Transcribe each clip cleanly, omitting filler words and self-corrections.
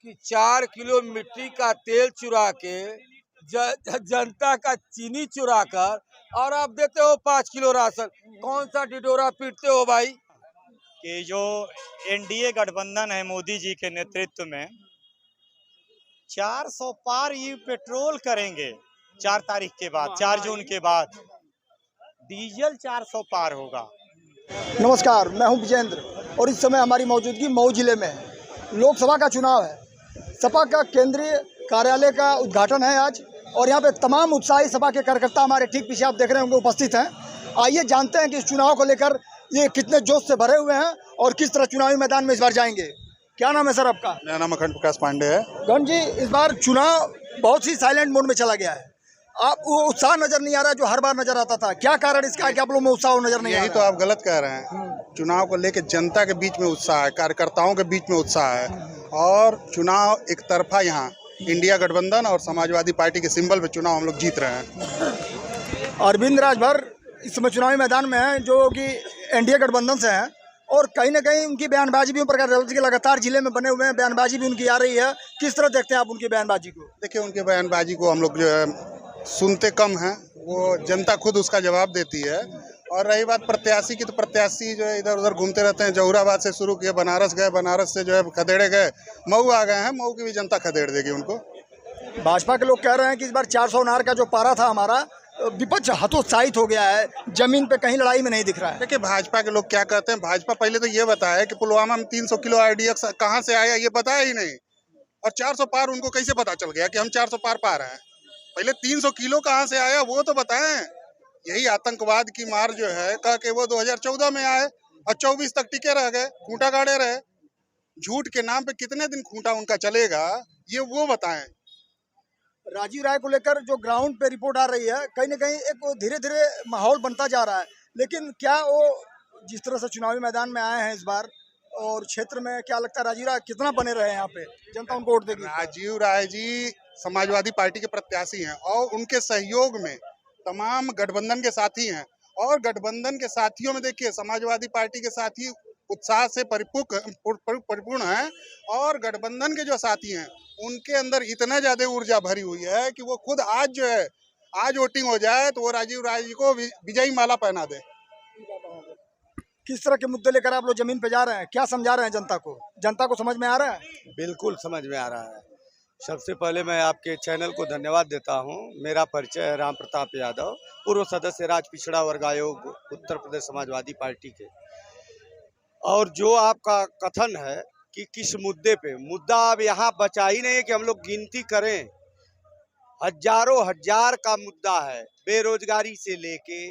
कि 4 किलो मिट्टी का तेल चुरा के जनता का चीनी चुरा कर और आप देते हो 5 किलो राशन। कौन सा डिडोरा पीटते हो भाई? कि जो एनडीए गठबंधन है मोदी जी के नेतृत्व में 400 पार ये पेट्रोल करेंगे। 4 तारीख के बाद, 4 जून के बाद डीजल 400 पार होगा। नमस्कार, मैं हूं विजेंद्र और इस समय हमारी मौजूदगी मऊ जिले में है। लोकसभा का चुनाव है। सपा का केंद्रीय कार्यालय का उद्घाटन है आज और यहाँ पे तमाम उत्साही सपा के कार्यकर्ता हमारे ठीक पीछे आप देख रहे होंगे उपस्थित हैं। आइए जानते हैं कि इस चुनाव को लेकर ये कितने जोश से भरे हुए हैं और किस तरह चुनावी मैदान में इस बार जाएंगे। क्या नाम है सर आपका? मेरा नाम अखंड प्रकाश पांडे है। गण जी, इस बार चुनाव बहुत ही साइलेंट मोड में चला गया है। आप वो उत्साह नजर नहीं आ रहा है जो हर बार नजर आता था। क्या कारण इसका है कि आप लोगों में उत्साह नजर नहीं आ रहा? यही तो आप गलत कह रहे हैं। चुनाव को लेकर जनता के बीच में उत्साह है, कार्यकर्ताओं के बीच में उत्साह है और चुनाव एक तरफा यहाँ इंडिया गठबंधन और समाजवादी पार्टी के सिंबल पे चुनाव हम लोग जीत रहे हैं। अरविंद राजभर इस समय चुनावी मैदान में हैं जो कि एनडीए गठबंधन से हैं और कहीं ना कहीं उनकी बयानबाजी भी प्रकार के लगातार जिले में बने हुए हैं, बयानबाजी भी उनकी आ रही है। किस तरह देखते हैं आप उनकी बयानबाजी को? देखिए, उनके बयानबाजी को हम लोग जो है सुनते कम हैं, वो जनता खुद उसका जवाब देती है। और रही बात प्रत्याशी की, तो प्रत्याशी जो है इधर उधर घूमते रहते हैं। जहुराबाद से शुरू किए, बनारस गए, बनारस से जो है खदेड़े गए, मऊ आ गए हैं। मऊ की भी जनता खदेड़ देगी उनको। भाजपा के लोग कह रहे हैं कि इस बार 400 नार का जो पारा था हमारा, विपक्ष हतोत्साहित हो गया है, जमीन पे कहीं लड़ाई में नहीं दिख रहा है। देखिए, भाजपा के लोग क्या कहते हैं। भाजपा पहले तो ये बताया कि पुलवामा में 300 किलो आरडीएक्स कहाँ से आया, ये बताया ही नहीं। और 400 पार उनको कैसे पता चल गया कि हम 400 पार पा रहे हैं? पहले 300 किलो कहाँ से आया वो तो बताएं। यही आतंकवाद की मार जो है कह के वो 2014 में आए और 24 तक टिके रह गए, खूंटा गाड़े रहे। झूठ के नाम पे कितने दिन खूंटा उनका चलेगा, ये वो बताएं। राजीव राय को लेकर जो ग्राउंड पे रिपोर्ट आ रही है, कहीं ना कहीं एक धीरे धीरे माहौल बनता जा रहा है। लेकिन क्या वो जिस तरह से चुनावी मैदान में आए हैं इस बार और क्षेत्र में, क्या लगता है राजीव राय कितना बने रहे यहाँ पे, जनता उनको वोट देगी? राजीव राय जी समाजवादी पार्टी के प्रत्याशी हैं और उनके सहयोग में तमाम गठबंधन के साथी हैं। और गठबंधन के साथियों में देखिए, समाजवादी पार्टी के साथी उत्साह से परिपूर्ण हैं और गठबंधन के जो साथी हैं उनके अंदर इतना ज्यादा ऊर्जा भरी हुई है कि वो खुद आज जो है, आज वोटिंग हो जाए तो वो राजीव राय जी को विजयी माला पहना दे। किस तरह के मुद्दे लेकर आप लोग जमीन पे जा रहे हैं? क्या समझा रहे हैं जनता को? जनता को समझ में आ रहा है? बिल्कुल समझ में आ रहा है। सबसे पहले मैं आपके चैनल को धन्यवाद देता हूं। मेरा परिचय है राम प्रताप यादव, पूर्व सदस्य राज्य पिछड़ा वर्ग आयोग उत्तर प्रदेश समाजवादी पार्टी के। और जो आपका कथन है कि किस मुद्दे पे, मुद्दा अब यहाँ बचा ही नहीं है कि हम लोग गिनती करें। हजारों हजार का मुद्दा है। बेरोजगारी से लेके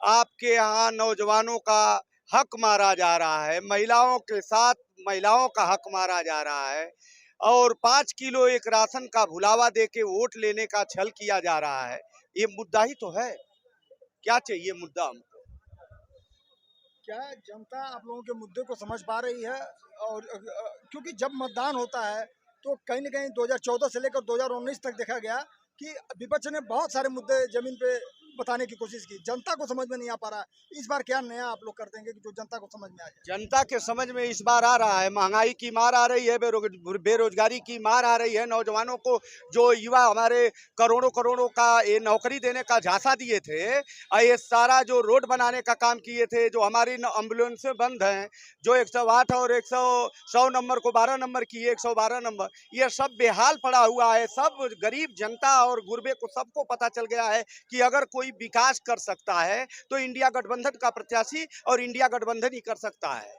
आपके यहाँ नौजवानों का हक मारा जा रहा है, महिलाओं के साथ महिलाओं का हक मारा जा रहा है और 5 किलो एक राशन का भुलावा देके वोट लेने का छल किया जा रहा है। ये मुद्दा ही तो है। क्या चाहिए मुद्दा हमको? क्या जनता आप लोगों के मुद्दे को समझ पा रही है? और क्योंकि जब मतदान होता है तो कहीं ना कहीं 2014 से लेकर 2019 तक देखा गया कि विपक्ष ने बहुत सारे मुद्दे जमीन पे बताने की कोशिश की, जनता को समझ में नहीं आ पा रहा। इस बार क्या नया आप लोग कर देंगे कि जो जनता को समझ में आ जाए? जनता के समझ में इस बार आ रहा है। महंगाई की मार आ रही है, बेरोजगारी की मार आ रही है। नौजवानों को जो युवा हमारे करोड़ों करोड़ों का ये नौकरी देने का झांसा दिए थे, ये सारा जो रोड बनाने का काम किए थे, जो हमारी एम्बुलेंसें बंद हैं, जो 108 और 100 नंबर को 12 नंबर किए, 112 नंबर, ये सब बेहाल पड़ा हुआ है। सब गरीब जनता और गुरबे को सबको पता चल गया है कि अगर कोई विकास कर सकता है तो इंडिया गठबंधन का प्रत्याशी और इंडिया गठबंधन ही कर सकता है।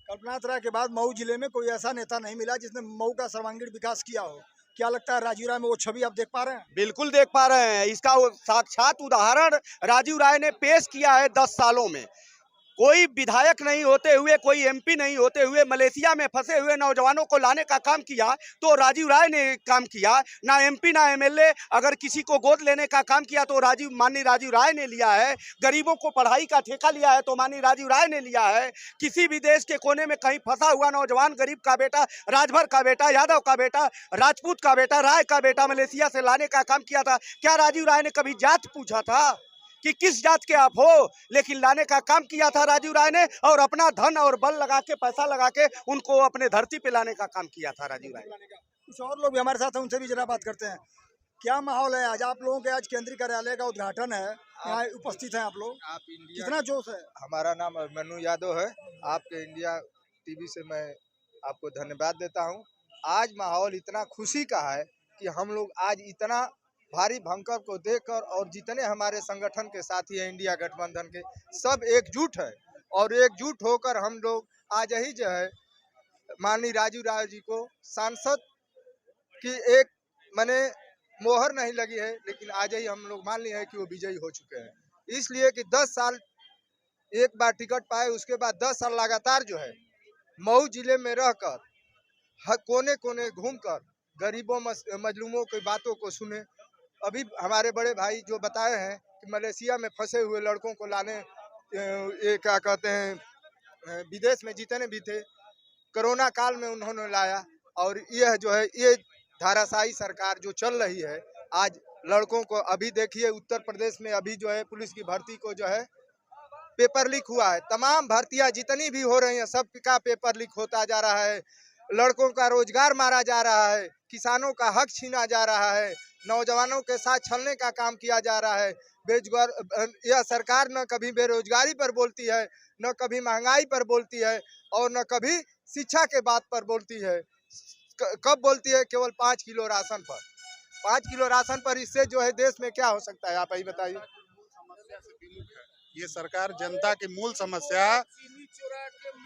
कल्पनाथ राय के बाद मऊ जिले में कोई ऐसा नेता नहीं मिला जिसने मऊ का सर्वांगीण विकास किया हो। क्या लगता है राजीव राय में वो छवि आप देख पा रहे हैं? बिल्कुल देख पा रहे हैं। इसका साक्षात उदाहरण राजीव राय ने पेश किया है। 10 सालों में कोई विधायक नहीं होते हुए, कोई एमपी नहीं होते हुए, मलेशिया में फंसे हुए नौजवानों को लाने का काम किया तो राजीव राय ने काम किया। ना एमपी ना एमएलए, अगर किसी को गोद लेने का काम किया तो माननीय राजीव राय ने लिया है। गरीबों को पढ़ाई का ठेका लिया है तो माननीय राजीव राय ने लिया है। किसी भी देश के कोने में कहीं फंसा हुआ नौजवान, गरीब का बेटा, राजभर का बेटा, यादव का बेटा, राजपूत का बेटा, राय का बेटा मलेशिया से लाने का काम किया था। क्या राजीव राय ने कभी जात पूछा था? कि किस जात के आप हो, लेकिन लाने का काम किया था राजीव राय ने, और अपना धन और बल लगा के, पैसा लगा के उनको अपने धरती पे लाने का काम किया था राजीव राय। कुछ और लोग भी हमारे साथ हैं, उनसे भी जरा बात करते हैं। क्या माहौल है आज? आप लोगों के आज केंद्रीय कार्यालय का उद्घाटन है, यहाँ उपस्थित हैं आप लोग, कितना जोश है? हमारा नाम अभिमन्यु यादव है। आपके इंडिया टीवी से मैं आपको धन्यवाद देता हूँ। आज माहौल इतना खुशी का है कि हम लोग आज इतना भारी भयंकर को देखकर, और जितने हमारे संगठन के साथी हैं इंडिया गठबंधन के, सब एकजुट है, और एकजुट होकर हम लोग आज ही जो है माननीय राजीव राय जी को सांसद की एक माने मोहर नहीं लगी है, लेकिन आज ही हम लोग मान लिए हैं कि वो विजयी हो चुके हैं। इसलिए कि 10 साल एक बार टिकट पाए, उसके बाद 10 साल लगातार जो है मऊ जिले में रहकर कोने कोने घूमकर गरीबों मजलूमों की बातों को सुने। अभी हमारे बड़े भाई जो बताए हैं कि मलेशिया में फंसे हुए लड़कों को लाने, ये क्या कहते हैं, विदेश में जितने भी थे कोरोना काल में उन्होंने लाया। और यह जो है ये धाराशाही सरकार जो चल रही है, आज लड़कों को अभी देखिए उत्तर प्रदेश में अभी जो है पुलिस की भर्ती को जो है पेपर लीक हुआ है। तमाम भर्तियां जितनी भी हो रही हैं सब का पेपर लीक होता जा रहा है। लड़कों का रोजगार मारा जा रहा है, किसानों का हक छीना जा रहा है, नौजवानों के साथ छलने का काम किया जा रहा है। बेरोजगार यह सरकार न कभी बेरोजगारी पर बोलती है, न कभी महंगाई पर बोलती है, और न कभी शिक्षा के बात पर बोलती है। कब बोलती है? केवल 5 किलो राशन पर। 5 किलो राशन पर इससे जो है देश में क्या हो सकता है, आप ही बताइए। ये सरकार जनता की मूल समस्या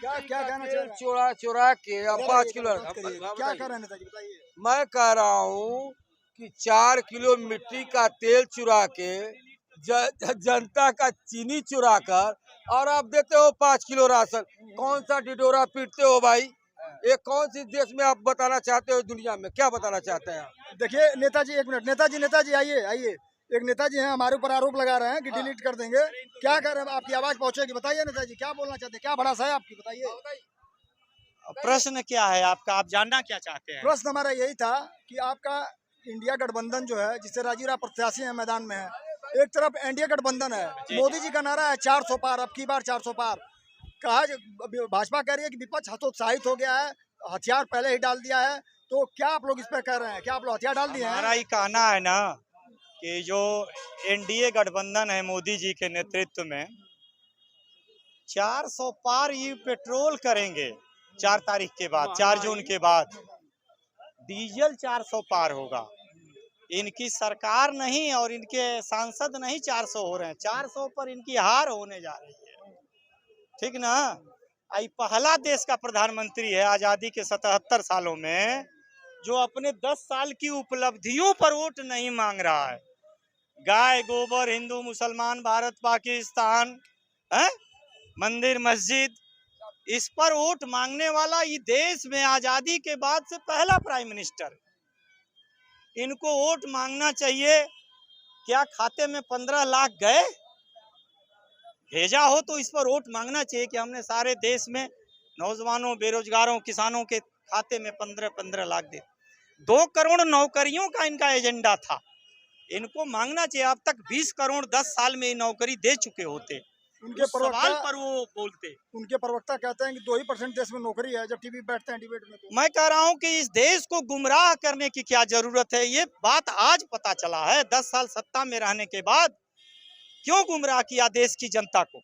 क्या क्या कहना चाह रहे हैं? चुरा चुरा के अब 5 किलो बात करिए। क्या कह रहे हैं नेताजी, बताइए। मैं कह रहा हूँ कि 4 किलो मिट्टी का तेल चुरा के जनता का चीनी चुरा कर, और आप देते हो 5 किलो राशन। कौन सा डिडोरा पीटते हो भाई? ये कौन सी देश में आप बताना चाहते हो, दुनिया में क्या बताना चाहते हैं? देखिए नेताजी, एक मिनट। नेताजी आइए आइए। एक नेताजी हैं, हमारे ऊपर आरोप लगा रहे हैं कि डिलीट कर देंगे। क्या कर रहे हैं? आपकी आवाज पहुंचेगी, बताइए नेताजी क्या बोलना चाहते हैं, क्या भड़ास है आपकी, बताइए। प्रश्न क्या है आपका, आप जानना क्या चाहते हैं? प्रश्न हमारा यही था कि आपका इंडिया गठबंधन जो है, जिससे राजीव राय प्रत्याशी है मैदान में है, एक तरफ एनडीए गठबंधन है, मोदी जी का नारा है 400 पार, अब की बार 400 पार। कहा भाजपा कह रही है कि विपक्ष हतोत्साहित हो गया है, हथियार पहले ही डाल दिया है। तो क्या आप लोग इस पे कह रहे हैं, क्या आप लोग हथियार डाल दिए हैं? हमारा ही कहना है ना कि जो एनडीए गठबंधन है मोदी जी के नेतृत्व में, 400 पार ये पेट्रोल करेंगे 4 तारीख के बाद, 4 जून के बाद डीजल 400 पार होगा। इनकी सरकार नहीं और इनके सांसद नहीं 400 हो रहे हैं, 400 पर इनकी हार होने जा रही है, ठीक ना। आई पहला देश का प्रधानमंत्री है आजादी के 77 सालों में जो अपने 10 साल की उपलब्धियों पर वोट नहीं मांग रहा है। गाय गोबर, हिंदू मुसलमान, भारत पाकिस्तान, मंदिर मस्जिद, इस पर वोट मांगने वाला ये देश में आजादी के बाद से पहला प्राइम मिनिस्टर। इनको वोट मांगना चाहिए। क्या खाते में 15 लाख गए? भेजा हो तो इस पर वोट मांगना चाहिए कि हमने सारे देश में नौजवानों, बेरोजगारों, किसानों के खाते में 15-15 लाख दे। 2 करोड़ नौकरियों का इनका एजेंडा था, इनको मांगना चाहिए। अब तक 20 करोड़ 10 साल में नौकरी दे चुके होते। उनके सवाल पर वो बोलते। उनके प्रवक्ता कहते हैं कि 2% देश में नौकरी है, जब टीवी बैठते हैं डिबेट में। तो मैं कह रहा हूं कि इस देश को गुमराह करने की क्या जरूरत है, ये बात आज पता चला है। 10 साल सत्ता में रहने के बाद क्यों गुमराह किया देश की जनता को?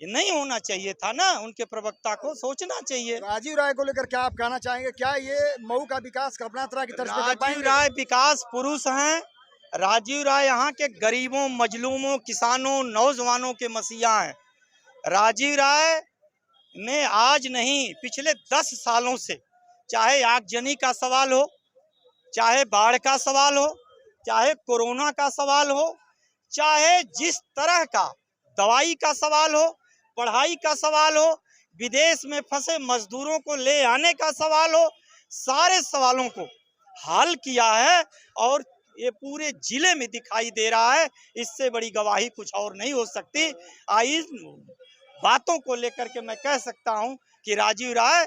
ये नहीं होना चाहिए था ना, उनके प्रवक्ता को सोचना चाहिए। राजीव राय को लेकर क्या आप कहना चाहेंगे? क्या ये मऊ का विकास कल्पना तरह की तर्ज पे कर पाएंगे? राजीव राय विकास पुरुष हैं। राजीव राय यहाँ के गरीबों, मजलूमों, किसानों, नौजवानों के मसीहा हैं। राजीव राय ने आज नहीं, पिछले 10 सालों से, चाहे आगजनी का सवाल हो, चाहे बाढ़ का सवाल हो, चाहे कोरोना का सवाल हो, चाहे जिस तरह का दवाई का सवाल हो, पढ़ाई का सवाल हो, विदेश में फंसे मजदूरों को ले आने का सवाल हो, सारे सवालों को हल किया है और ये पूरे जिले में दिखाई दे रहा है। इससे बड़ी गवाही कुछ और नहीं हो सकती। इस बातों को लेकर के मैं कह सकता हूं कि राजीव राय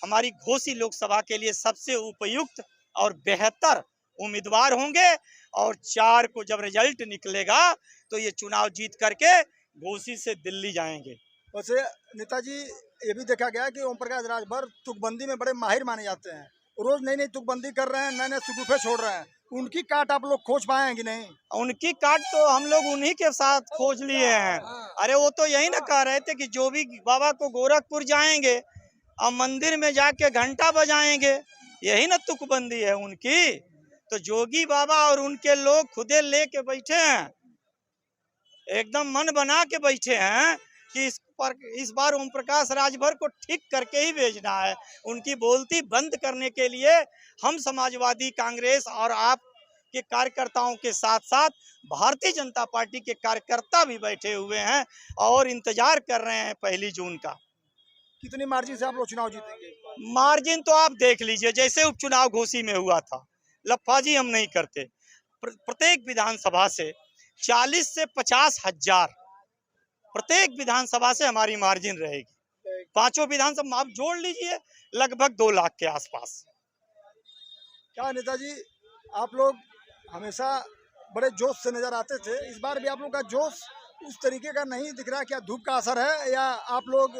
हमारी घोसी लोकसभा के लिए सबसे उपयुक्त और बेहतर उम्मीदवार होंगे और 4 को जब रिजल्ट निकलेगा तो ये चुनाव जीत करके घोसी से दिल्ली जाएंगे। वैसे नेताजी ये भी देखा गया कि ओम प्रकाश राजभर तुकबंदी में बड़े माहिर माने जाते हैं, रोज नई नई तुकबंदी कर रहे हैं, नए नए शगुफे छोड़ रहे हैं। उनकी काट आप लोग खोज पाए हैं कि नहीं? उनकी काट तो हम लोग उन्हीं के साथ खोज लिए हैं। अरे वो तो यही ना कह रहे थे कि जो भी बाबा को गोरखपुर जाएंगे और मंदिर में जाके घंटा बजाएंगे, यही ना तुकबंदी है उनकी। तो जोगी बाबा और उनके लोग खुदे लेके बैठे हैं, एकदम मन बना के बैठे हैं कि इस बार ओम प्रकाश राजभर को ठीक करके ही भेजना है। उनकी बोलती बंद करने के लिए हम समाजवादी कांग्रेस और आप के कार्यकर्ताओं के साथ साथ भारतीय जनता पार्टी के कार्यकर्ता भी बैठे हुए हैं और इंतजार कर रहे हैं 1 जून का। कितनी मार्जिन से आप लोग चुनाव जीतेंगे? मार्जिन तो आप देख लीजिए, जैसे उपचुनाव घोसी में हुआ था, लफाजी हम नहीं करते। प्रत्येक विधानसभा से 40 से 50 हजार प्रत्येक विधानसभा से हमारी मार्जिन रहेगी। 5 विधानसभा आप जोड़ लीजिए, लगभग 2 लाख के आसपास। क्या नेताजी, आप लोग हमेशा बड़े जोश से नजर आते थे, इस बार भी आप लोग का जोश उस तरीके का नहीं दिख रहा? क्या धूप का असर है या आप लोग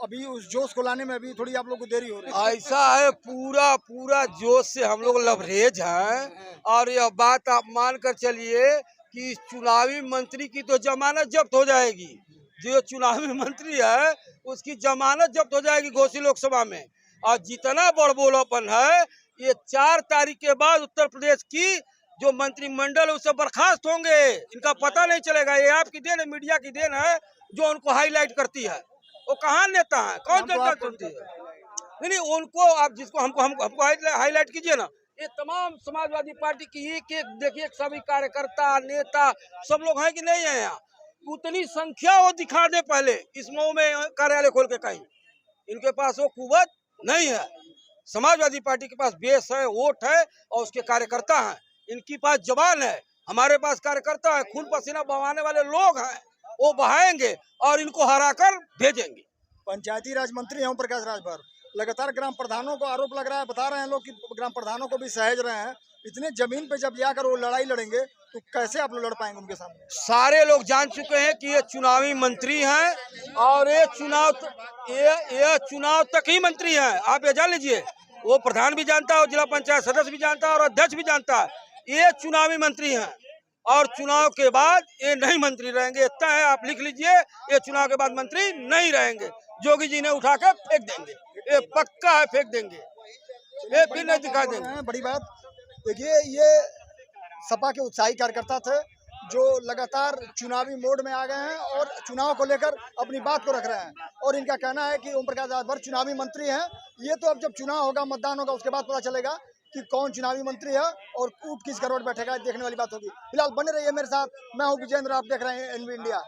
अभी उस जोश को लाने में अभी थोड़ी आप लोग को देरी हो रही है? ऐसा है, पूरा पूरा जोश से हम लोग लबरेज हैं। और यह बात आप मान कर चलिए कि चुनावी मंत्री की तो जमानत जब्त हो जाएगी। जो चुनावी मंत्री है उसकी जमानत जब्त हो जाएगी घोसी लोकसभा में। और जितना बड़बोलापन है, ये 4 तारीख के बाद उत्तर प्रदेश की जो मंत्रिमंडल उससे बर्खास्त होंगे, इनका पता नहीं चलेगा। ये आपकी देन है, मीडिया की देन है जो उनको हाईलाइट करती है। वो कहाँ नेता है, कौन जनता चुनती है? नहीं, उनको आप जिसको हमको हाईलाइट कीजिए ना। ये तमाम समाजवादी पार्टी की एक देखिए, सभी कार्यकर्ता नेता सब लोग हैं कि नहीं है यहाँ? उतनी संख्या वो दिखा दे पहले इस मऊ में कार्यालय खोल के कहीं। इनके पास वो कुवत नहीं है। समाजवादी पार्टी के पास बेस है, वोट है और उसके कार्यकर्ता हैं। इनके पास जवान है, हमारे पास कार्यकर्ता है, खून पसीना बहाने वाले लोग हैं। वो बहाएंगे और इनको हरा कर भेजेंगे। पंचायती राज मंत्री हैं ओम प्रकाश राजभर, लगातार ग्राम प्रधानों को आरोप लग रहा है, बता रहे हैं लोग कि ग्राम प्रधानों को भी सहेज रहे हैं। इतने जमीन पे जब जाकर वो लड़ाई लड़ेंगे तो कैसे आप लोग लड़ पाएंगे उनके सामने? सारे लोग जान चुके हैं कि ये चुनावी मंत्री हैं और ये चुनाव तक ही मंत्री हैं। आप ये जान लीजिए, वो प्रधान भी जानता है, जिला पंचायत सदस्य भी जानता है और अध्यक्ष भी जानता है। ये चुनावी मंत्री हैं और चुनाव के बाद ये नहीं मंत्री रहेंगे। इतना है, आप लिख लीजिए, ये चुनाव के बाद मंत्री नहीं रहेंगे। जोगी जी ने उठा कर फेंक देंगे, ये पक्का है, फेंक देंगे, ये फिर नहीं दिखा देंगे। बड़ी बात देखिए, ये सपा के उत्साही कार्यकर्ता थे जो लगातार चुनावी मोड में आ गए हैं और चुनाव को लेकर अपनी बात को रख रहे हैं। और इनका कहना है कि ओम प्रकाश राजभर चुनावी मंत्री हैं। ये तो अब जब चुनाव होगा, मतदान होगा, उसके बाद पता चलेगा कि कौन चुनावी मंत्री है और ऊँट किस करोड़ बैठेगा, देखने वाली बात होगी। फिलहाल बने रहिए मेरे साथ, मैं हूँ विजेंद्र, आप देख रहे हैं NV इंडिया।